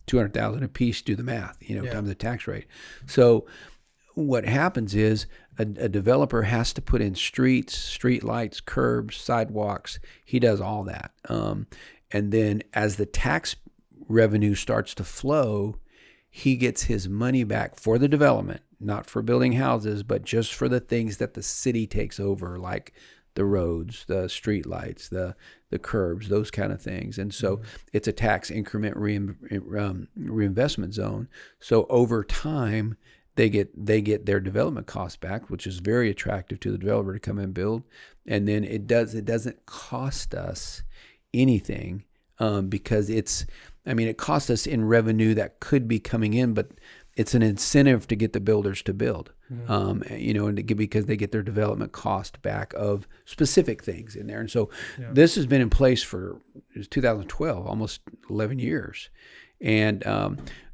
$200,000 a piece, do the math, times the tax rate. So what happens is a developer has to put in streets, street lights, curbs, sidewalks. He does all that. And then as the tax revenue starts to flow, he gets his money back for the development, not for building houses, but just for the things that the city takes over, like the roads, the street lights, the curbs, those kind of things. And so it's a tax increment reinvestment zone. So over time, they get their development costs back, which is very attractive to the developer to come and build. And then it doesn't cost us anything because it costs us in revenue that could be coming in, but it's an incentive to get the builders to build, because they get their development cost back of specific things in there. And so this has been in place for 2012, almost 11 years. And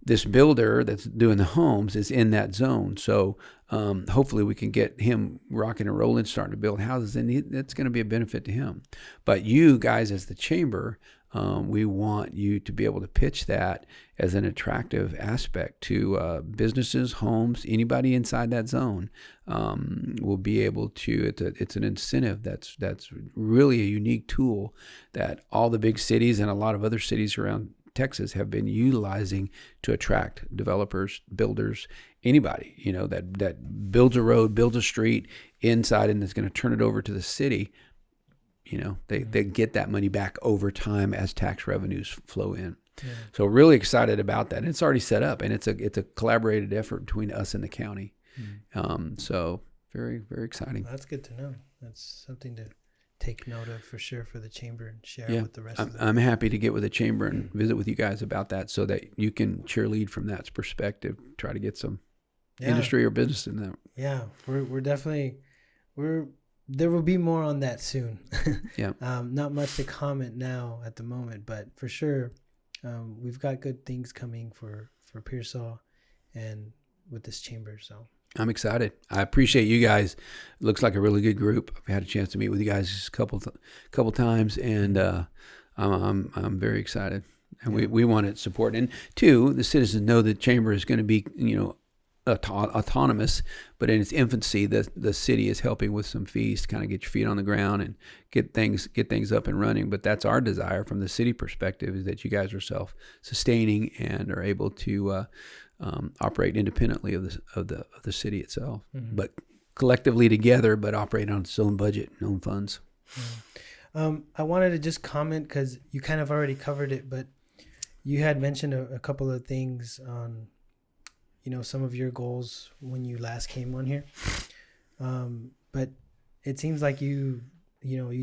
this builder that's doing the homes is in that zone. So hopefully we can get him rocking and rolling, starting to build houses, and that's going to be a benefit to him. But you guys as the chamber, we want you to be able to pitch that as an attractive aspect to businesses, homes, anybody inside that zone will be able to. It's an incentive that's really a unique tool that all the big cities and a lot of other cities around Texas have been utilizing to attract developers, builders, anybody that builds a road, builds a street inside, and is going to turn it over to the city. They get that money back over time as tax revenues flow in. Yeah. So really excited about that. And it's already set up, and it's a collaborated effort between us and the county. So very, very exciting. Well, that's good to know. That's something to take note of for sure for the chamber and share with the rest of them. I'm happy to get with the chamber and visit with you guys about that so that you can cheerlead from that perspective, try to get some industry or business in that. Yeah, we're definitely, there will be more on that soon. Yeah. Not much to comment now at the moment, but for sure, we've got good things coming for Pearsall and with this chamber. So I'm excited. I appreciate you guys. It looks like a really good group. I've had a chance to meet with you guys just a couple times, and I'm very excited. And we want it support. And two, the citizens know the chamber is going to be autonomous, but in its infancy, the city is helping with some fees to kind of get your feet on the ground and get things up and running. But that's our desire from the city perspective, is that you guys are self-sustaining and are able to operate independently of the city itself, but collectively together, but operate on its own budget and own funds. I wanted to just comment because you kind of already covered it, but you had mentioned a couple of things on, some of your goals when you last came on here. it seems like you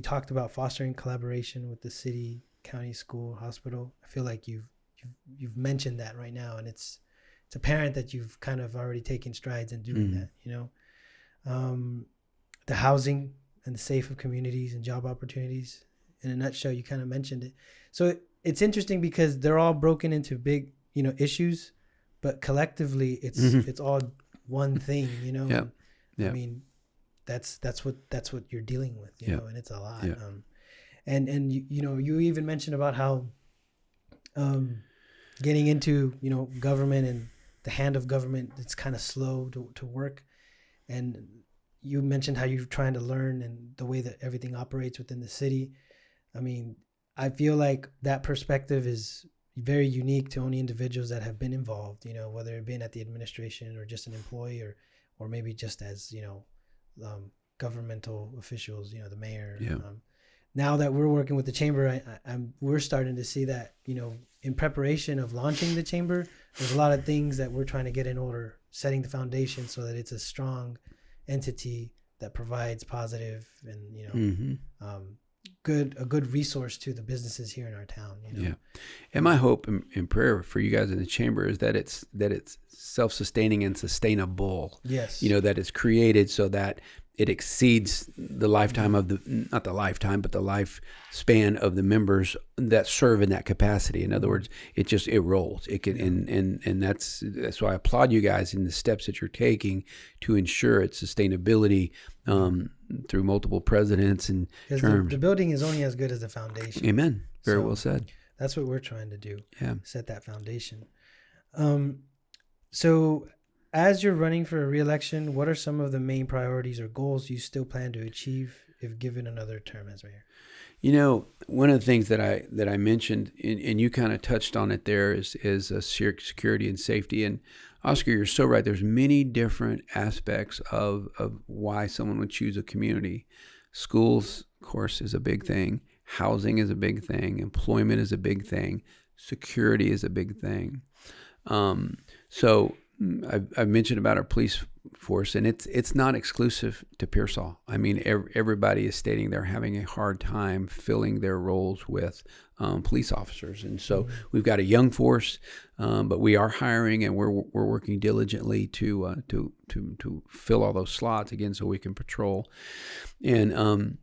talked about fostering collaboration with the city, county, school, hospital. I feel like you've mentioned that right now, and it's apparent that you've kind of already taken strides in doing that. The housing and the safe of communities and job opportunities. In a nutshell, you kind of mentioned it. So it's interesting because they're all broken into big, issues, but collectively it's all one thing, Yeah. Yeah. I mean, that's what you're dealing with, and it's a lot. Yeah. And you even mentioned about how getting into, government and the hand of government, it's kind of slow to work. And you mentioned how you're trying to learn and the way that everything operates within the city. I mean, I feel like that perspective is very unique to only individuals that have been involved, whether it been at the administration or just an employee or maybe just as, governmental officials, the mayor. Yeah. Now that we're working with the chamber, we're starting to see that, in preparation of launching the chamber, there's a lot of things that we're trying to get in order, setting the foundation so that it's a strong entity that provides positive and, a good resource to the businesses here in our town. Yeah. And my hope and prayer for you guys in the chamber is that it's self-sustaining and sustainable. Yes. That it's created so that it exceeds the lifetime of not the lifetime, but the lifespan of the members that serve in that capacity. In other words, it rolls. It can, and that's why I applaud you guys in the steps that you're taking to ensure its sustainability through multiple presidents and terms. The building is only as good as the foundation. Amen. Very well said. That's what we're trying to do. Yeah. Set that foundation. So as you're running for a re-election, what are some of the main priorities or goals you still plan to achieve if given another term as mayor? One of the things that I mentioned, and you kind of touched on it there, is security and safety. And Oscar, you're so right. There's many different aspects of why someone would choose a community. Schools, of course, is a big thing. Housing is a big thing. Employment is a big thing. Security is a big thing. So I've mentioned about our police force, and it's not exclusive to Pearsall. I mean, everybody is stating they're having a hard time filling their roles with police officers, and so we've got a young force, but we are hiring, and we're working diligently to fill all those slots again, so we can patrol, and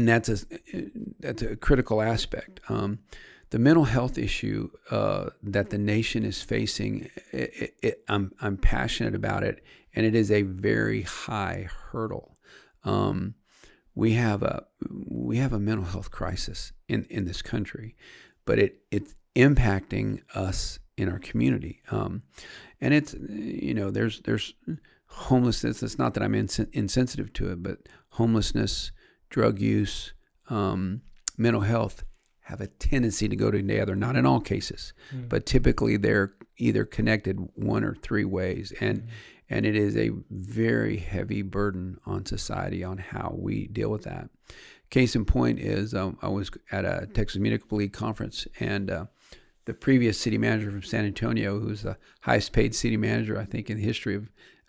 that's a critical aspect. The mental health issue that the nation is facing, I'm passionate about it, and it is a very high hurdle. We have a mental health crisis in this country, but it's impacting us in our community, and it's there's homelessness. It's not that I'm insensitive to it, but homelessness, drug use, mental health have a tendency to go together, not in all cases, but typically they're either connected one or three ways. And it is a very heavy burden on society on how we deal with that. Case in point is I was at a Texas Municipal League conference, and the previous city manager from San Antonio, who's the highest paid city manager, I think, in the history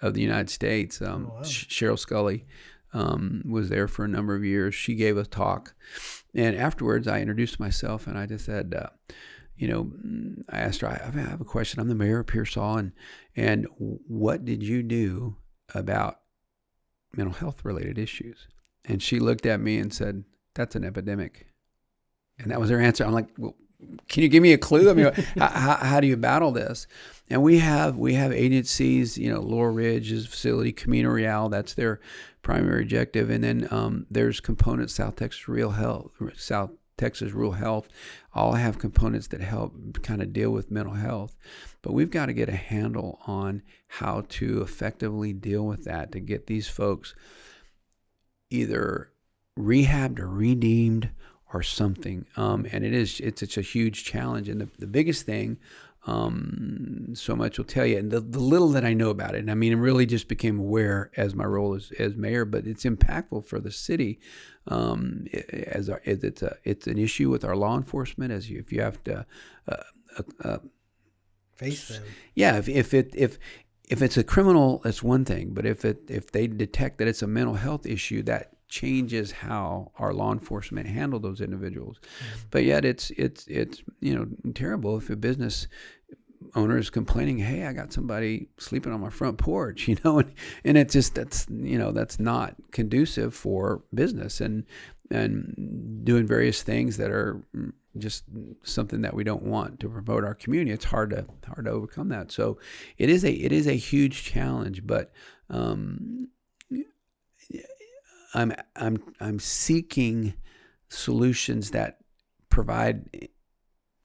of the United States, Cheryl Scully, was there for a number of years. She gave a talk, and afterwards I introduced myself, and I just said, I asked her, I have a question. I'm the mayor of Pearsall, and what did you do about mental health related issues? And she looked at me and said, that's an epidemic. And that was her answer. I'm like, well, can you give me a clue? I mean, how do you battle this? And we have agencies, Laurel Ridge's facility, Camino Real, that's their primary objective. And then there's components, South Texas Rural Health, all have components that help kind of deal with mental health. But we've got to get a handle on how to effectively deal with that, to get these folks either rehabbed or redeemed or something. And it's a huge challenge. And the biggest thing, so much will tell you, and the little that I know about it, and I mean, I really just became aware as my role as mayor, but it's impactful for the city. It's an issue with our law enforcement, if you have to face them. Yeah, if if it's a criminal, that's one thing. But if they detect that it's a mental health issue, that changes how our law enforcement handle those individuals. But yet it's terrible if a business owner is complaining, hey, I got somebody sleeping on my front porch, and it's just, that's not conducive for business and doing various things that are just something that we don't want to promote our community. It's hard to overcome that. So it is a huge challenge, but I'm seeking solutions that provide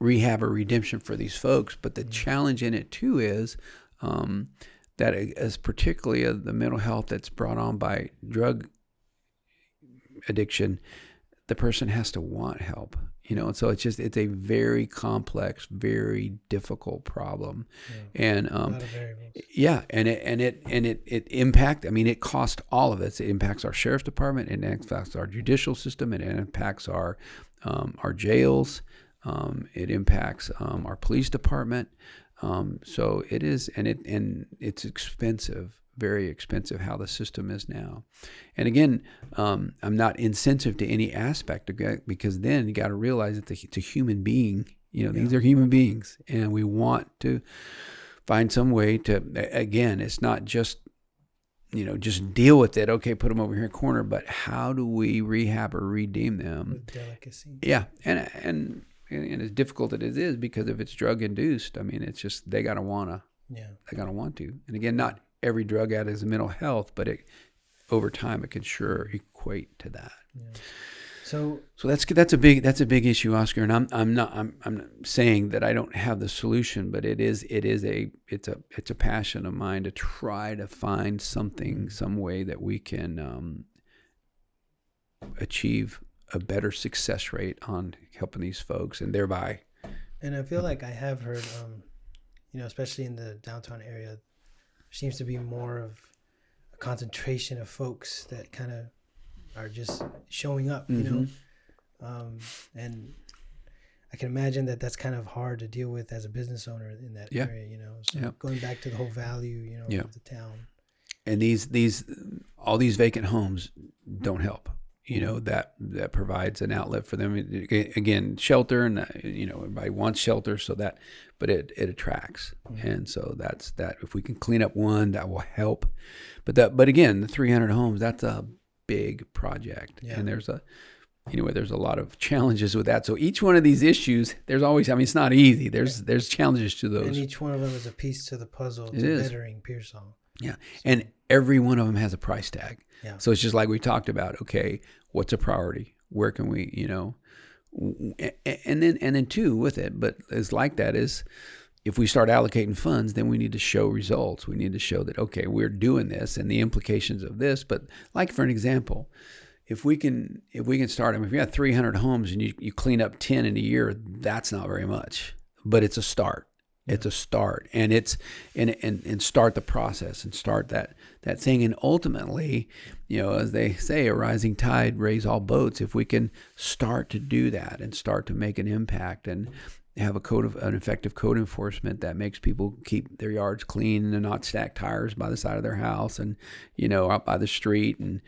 rehab or redemption for these folks. But the challenge in it too is that as particularly the mental health that's brought on by drug addiction, the person has to want help. And so it's a very complex, very difficult problem, and a lot of variables. It impact. I mean, it costs all of it. It impacts our sheriff's department, it impacts our judicial system, it impacts our jails, it impacts our police department. So it is, and it's expensive. Very expensive how the system is now. And again, I'm not insensitive to any aspect of it, because then you got to realize that it's a human being. These are human beings, and we want to find some way to, again, it's not just, just deal with it. Okay, put them over here in a corner, but how do we rehab or redeem them? With delicacy. Yeah. And as difficult as it is, because if it's drug induced, I mean, it's just, they got to want to. Yeah. They got to want to. And again, not every drug addict is mental health, but over time it can sure equate to that. Yeah. So that's a big issue, Oscar. And I'm not saying that I don't have the solution, but it's a passion of mine to try to find some way that we can achieve a better success rate on helping these folks, and thereby. And I feel like I have heard, especially in the downtown area, seems to be more of a concentration of folks that kind of are just showing up, and I can imagine that that's kind of hard to deal with as a business owner in that area, so going back to the whole value, of the town. And all these vacant homes don't help. That provides an outlet for them. Again, shelter, and everybody wants shelter, but it attracts, and so that's that. If we can clean up one, that will help. But again, the 300 homes, that's a big project, and there's a lot of challenges with that. So each one of these issues, there's always, it's not easy. There's challenges to those, and each one of them is a piece to the puzzle to bettering Pearsall. Yeah, so, and every one of them has a price tag. Yeah. So it's just like we talked about. Okay, what's a priority? Where can we, and then too with it. But it's like that is, if we start allocating funds, then we need to show results. We need to show that, okay, we're doing this and the implications of this. But like for an example, if we can start, if you have 300 homes and you clean up 10 in a year, that's not very much, but it's a start. It's a start, and and start the process and start that thing. And ultimately, as they say, a rising tide raises all boats. If we can start to do that and start to make an impact and have an effective code enforcement that makes people keep their yards clean and not stack tires by the side of their house and, out by the street, and,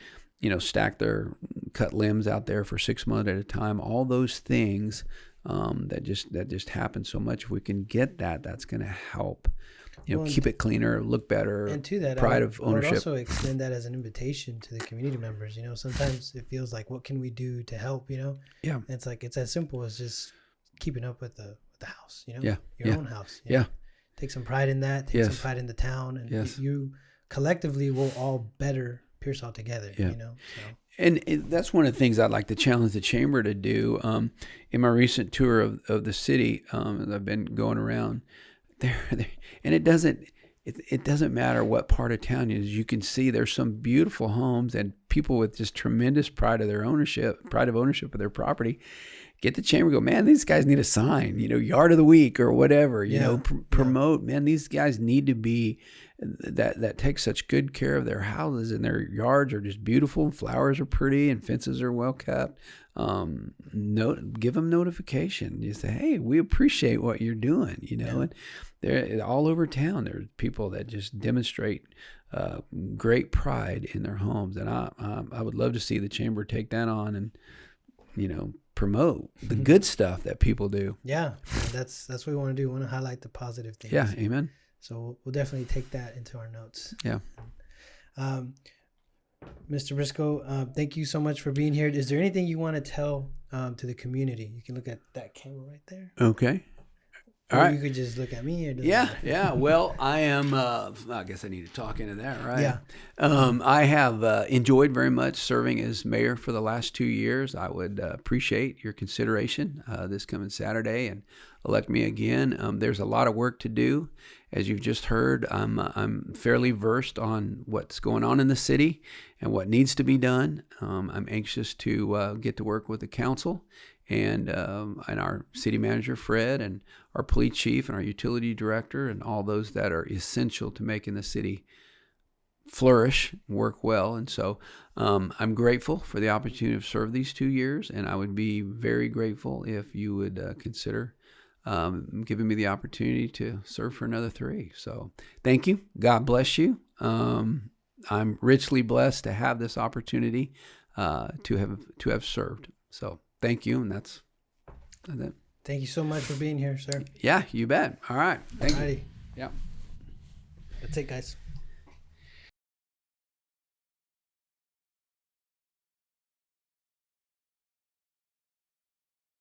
stack their cut limbs out there for 6 months at a time, all those things that just happen so much. If we can get that, that's going to help, keep it cleaner, look better. And to that, pride of ownership. I would also extend that as an invitation to the community members. Sometimes it feels like, what can we do to help? Yeah. And it's like, it's as simple as just keeping up with the house. Your own house. Yeah. Take some pride in that. Take some pride in the town, and you collectively will all better Pearsall together. Yeah. So. And that's one of the things I'd like to challenge the chamber to do. In my recent tour of the city, as I've been going around there, and it doesn't matter what part of town it is. You can see there's some beautiful homes and people with just tremendous pride of ownership of their property. get the chamber, go, man, these guys need a sign, yard of the week or whatever, promote, man, these guys need to be that take such good care of their houses, and their yards are just beautiful, and flowers are pretty, and fences are well kept. Give them notification. You say, hey, we appreciate what you're doing, and they're all over town. There's people that just demonstrate great pride in their homes, and I would love to see the chamber take that on and promote the good stuff that people do. Yeah, that's what we want to do. We want to highlight the positive things. Yeah, amen. So we'll definitely take that into our notes. Yeah. Mr. Briscoe, thank you so much for being here. Is there anything you want to tell to the community? You can look at that camera right there. Okay. All right. You could just look at me. Or yeah. Well, I am. I guess I need to talk into that, right? Yeah. I have enjoyed very much serving as mayor for the last 2 years. I would appreciate your consideration this coming Saturday and elect me again. There's a lot of work to do, as you've just heard. I'm fairly versed on what's going on in the city and what needs to be done. I'm anxious to get to work with the council and our city manager, Fred, and our police chief and our utility director, and all those that are essential to making the city flourish, work well. And so I'm grateful for the opportunity to serve these 2 years, and I would be very grateful if you would consider giving me the opportunity to serve for another 3. So thank you. God bless you. I'm richly blessed to have this opportunity to have served. So thank you, and that's it. Thank you so much for being here, sir. Yeah, you bet. All right. Thank you. Yeah. That's it, guys.